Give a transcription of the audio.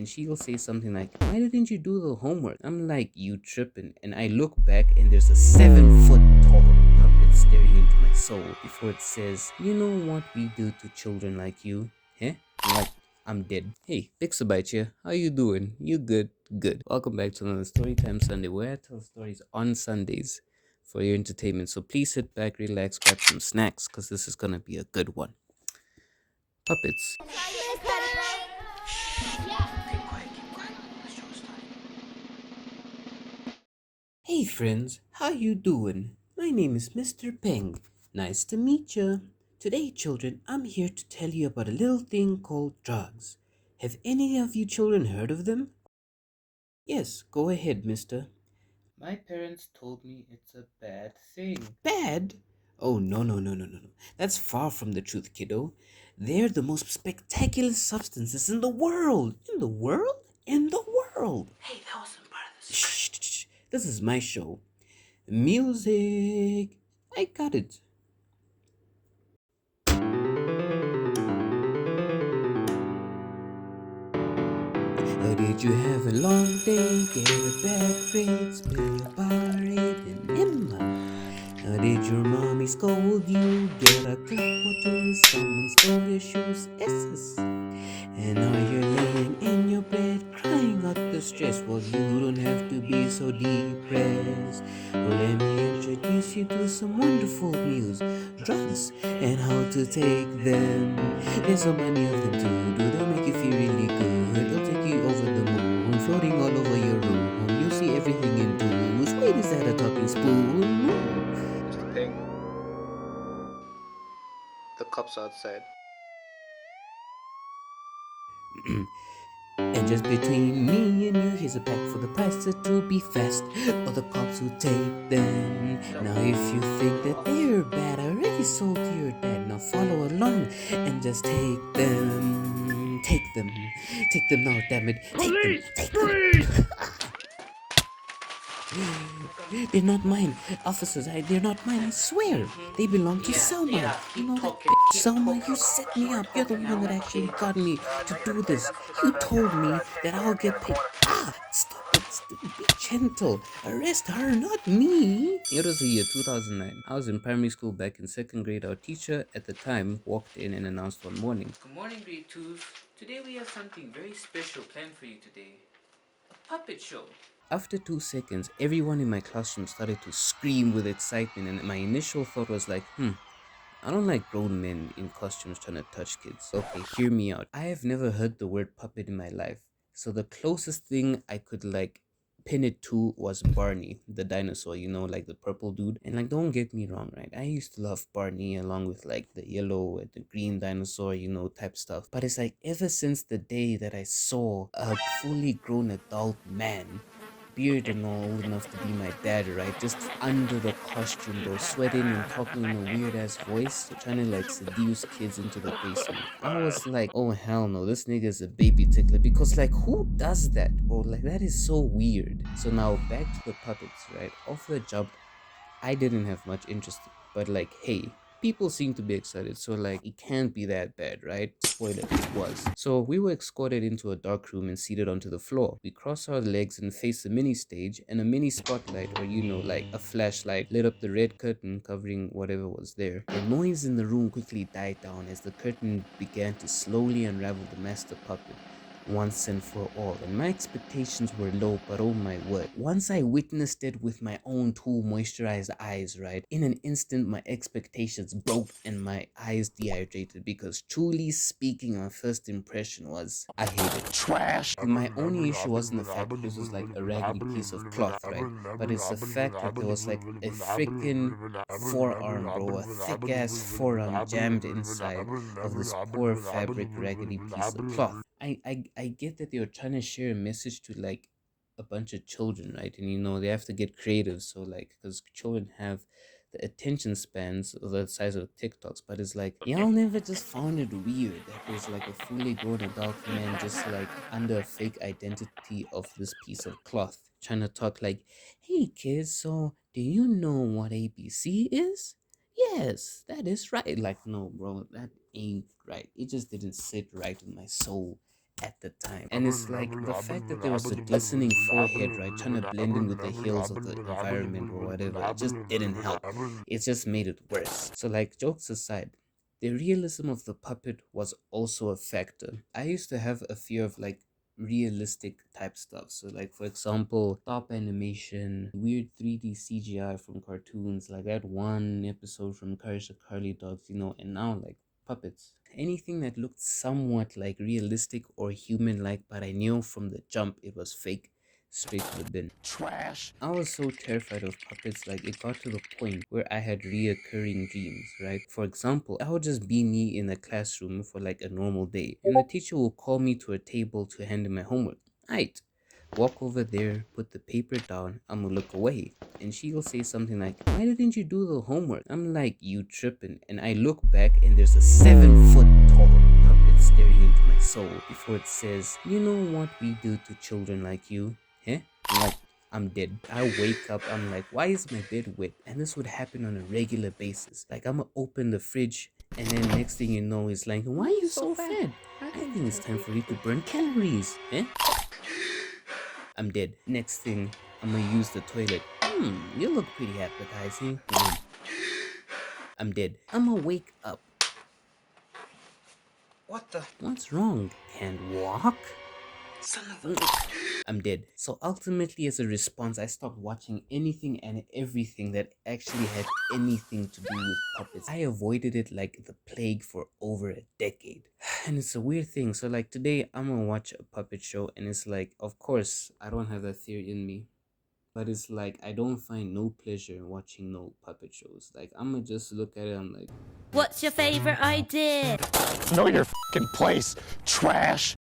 and she'll say something like, "Why didn't you do the homework?" I'm like, "You tripping?" And I look back and there's a 7 foot tall puppet staring into my soul before it says, "You know what we do to children like you? Huh?" I'm like, I'm dead. Hey, Pixabite here. How you doing? You good? Good. Welcome back to another Storytime Sunday, where I tell stories on Sundays for your entertainment. So please sit back, relax, grab some snacks, because this is gonna be a good one. Puppets. Hey friends, how you doing? My name is Mr. Peng. Nice to meet you. Today, children, I'm here to tell you about a little thing called drugs. Have any of you children heard of them? Yes, go ahead, mister. My parents told me it's a bad thing. Bad? Oh, no, no, no, no, no, no. That's far from the truth, kiddo. They're the most spectacular substances in the world. In the world? In the world. Hey, that wasn't part of the script. Shh, shh, shh. This is my show. Music. I got it. Did you have a long day? Get a bad grade? Spill your Powerade and Emma? Did your mommy scold you? Get a cup or two? Someone stole your shoes? SS. And now you're laying in your bed crying out the stress. Well, you don't have to be so depressed. Well, let me introduce you to some wonderful news. Drugs and how to take them. There's so many of them too. Do they make you feel really good? They'll take you over the moon, floating all over your room. You'll see everything in blues. Wait, is that a talking spoon? Mr. Ping, the cops are outside. And just between me and you, here's a pack for the price to be fast, or the cops will take them. Now if you think that they're bad, I already sold to your dad. Now follow along and just take them. Take them. Take them now, damn it. Take them. Take them. They're not mine, officers. They're not mine. I swear, they belong to Selma. You know that bitch, Selma. You set me up. You're the one that actually got me to do this. You told me that I'll get paid. Stop it. Be gentle. Arrest her, not me. It was the year 2009. I was in primary school back in second grade. Our teacher at the time walked in and announced one morning, "Good morning, grade twos. Today we have something very special planned for you today. A puppet show." After 2 seconds, everyone in my classroom started to scream with excitement, and my initial thought was like, I don't like grown men in costumes trying to touch kids. Okay, hear me out. I have never heard the word puppet in my life. So the closest thing I could like pin it to was Barney, the dinosaur, like the purple dude. And like, don't get me wrong, right? I used to love Barney along with like the yellow and the green dinosaur, type stuff. But it's like ever since the day that I saw a fully grown adult man, beard and all, old enough to be my dad, right? Just under the costume, bro, sweating and talking in a weird ass voice, trying to like seduce kids into the basement. I was like, oh hell no, this nigga's a baby tickler. Because like, who does that, bro? Like, that is so weird. So now back to the puppets, right? Off the jump, I didn't have much interest, but like, hey, people seem to be excited, so like, it can't be that bad, right? Spoiler, it was. So we were escorted into a dark room and seated onto the floor. We crossed our legs and faced a mini stage, and a mini spotlight, or like a flashlight, lit up the red curtain covering whatever was there. The noise in the room quickly died down as the curtain began to slowly unravel the master puppet once and for all, and my expectations were low, but oh my word, once I witnessed it with my own two moisturized eyes, right, in an instant my expectations broke and my eyes dehydrated, because truly speaking, my first impression was, I hate it. Trash. My only issue wasn't the fact that this was like a raggedy piece of cloth, right, but it's the fact that there was like a freaking forearm, bro, a thick ass forearm jammed inside of this poor fabric raggedy piece of cloth. I get that they were trying to share a message to like a bunch of children, right? And they have to get creative, so like, because children have the attention spans of the size of TikToks, but it's like, y'all never just found it weird that there's like a fully grown adult man just like under a fake identity of this piece of cloth trying to talk like, hey kids, so do you know what ABC is? Yes, that is right. Like, no, bro, that ain't right. It just didn't sit right with my soul at the time. And it's like the fact that there was a glistening forehead, right, trying to blend in with the hills of the environment or whatever, it just didn't help. It just made it worse. So like, jokes aside, the realism of the puppet was also a factor. I used to have a fear of like realistic type stuff. So like, for example, stop animation, weird 3D CGI from cartoons, like that one episode from Courage the Carly Dogs, and now like puppets. Anything that looked somewhat like realistic or human like, but I knew from the jump it was fake, straight to the bin. Trash. I was so terrified of puppets, like it got to the point where I had reoccurring dreams, right? For example, I would just be me in a classroom for like a normal day, and the teacher will call me to a table to hand in my homework. Right. Walk over there, put the paper down, I'ma look away. And she'll say something like, "Why didn't you do the homework?" I'm like, "You tripping." And I look back and there's a 7-foot tall puppet staring into my soul before it says, "You know what we do to children like you? Huh?" I'm like, I'm dead. I wake up, I'm like, why is my bed wet? And this would happen on a regular basis. Like, I'ma open the fridge, and then next thing you know, it's like, why are you so fat? I think it's time for you to burn calories. Eh? I'm dead. Next thing, I'ma use the toilet. You look pretty appetizing. I'm dead. I'ma wake up. What the? What's wrong? Can't walk? Son of a. I'm dead. So ultimately, as a response, I stopped watching anything and everything that actually had anything to do with puppets. I avoided it like the plague for over a decade. And it's a weird thing. So like today, I'm gonna watch a puppet show, and it's like, of course, I don't have that theory in me. But it's like, I don't find no pleasure in watching no puppet shows. Like, I'm gonna just look at it, I'm like, What's your favorite idea? Know your fucking place, trash.